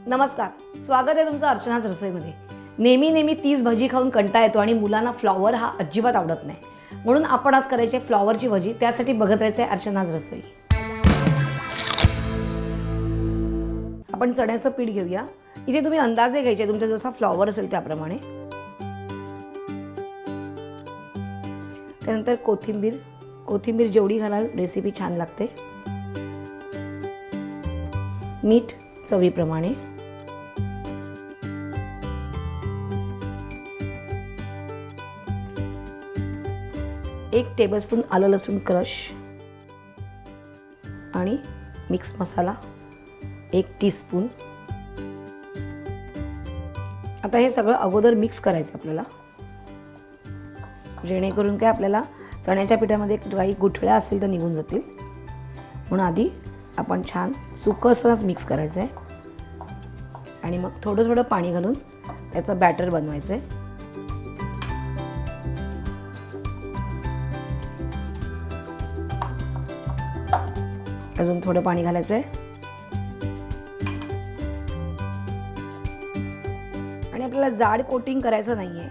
नमस्कार, स्वागत आहे तुमचं अर्चनाच रसोईमध्ये। नेहमी तीच भजी खाऊन कंटाळा येतो आणि मुलांना फ्लॉवर हा अजिबात आवडत नाही, म्हणून आपण आज करायची फ्लॉवरची भजी। त्यासाठी बघत राहायचं आहे अर्चनाच रसोई। आपण चण्याचं पीठ घेऊया। इथे तुम्ही अंदाजे घ्यायचे, तुमचा जसा फ्लॉवर असेल त्याप्रमाणे। त्यानंतर कोथिंबीर जेवढी घालाल रेसिपी छान लागते। मीठ चवीप्रमाणे, एक टेबलस्पून आलं लसूण क्रश आणि मिक्स मसाला 1 टीस्पून। आता हे सगळं अगोदर मिक्स करायचं आपल्याला, जेणेकरून काय आपल्याला चण्याच्या पिठामध्ये काही गुठळ्या असतील तर निघून जातील। म्हणून आधी आपण छान सुकं असंच मिक्स करायचं आहे आणि मग थोडं पाणी घालून त्याचं बॅटर बनवायचं आहे। अजून थोडं पाणी घालायचं आहे आणि आपल्याला जाड कोटिंग करायचं नाही आहे,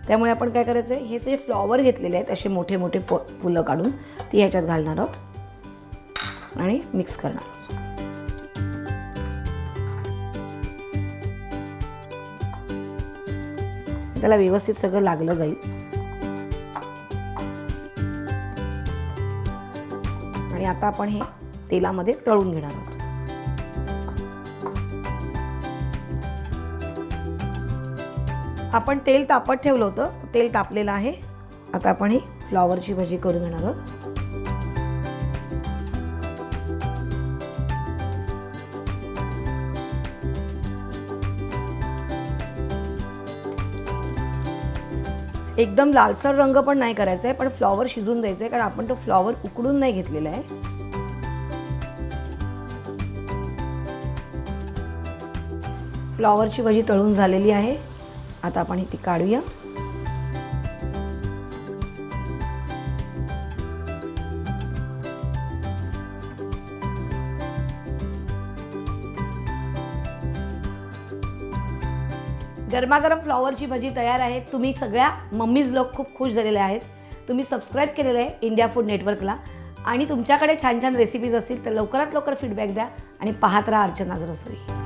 त्यामुळे आपण काय करायचं आहे, हे जे फ्लॉवर घेतलेले आहेत असे मोठे मोठे फुलं काढून ती ह्याच्यात घालणार आहोत आणि मिक्स करणार आहोत। त्याला व्यवस्थित सगळं लागलं जाईल आणि आता आपण हे तेलामध्ये तळून घेणार आहोत। आपण तेल तापत ठेवलं होतं, तेल तापलेलं आहे। आता आपण ही फ्लॉवरची भजी करून घेणार आहोत। एकदम लालसर रंग पण नाही करायचा आहे, पण फ्लॉवर शिजून द्यायचं आहे, कारण आपण तो फ्लॉवर उकडून नाही घेतलेला आहे। फ्लॉवरची भजी तळून झालेली आहे। आता आपण ती काढूया। गरमागरम फ्लॉवरची भजी तयार आहे। तुम्ही सगळ्या मम्मीज लोक खूप खुश झालेले आहेत। तुम्ही सबस्क्राईब केलेलं आहे इंडिया फूड नेटवर्कला आणि तुमच्याकडे छान छान रेसिपीज असतील तर लवकरात लवकर फीडबॅक द्या आणि पाहत राहा अर्चनाच रसोई।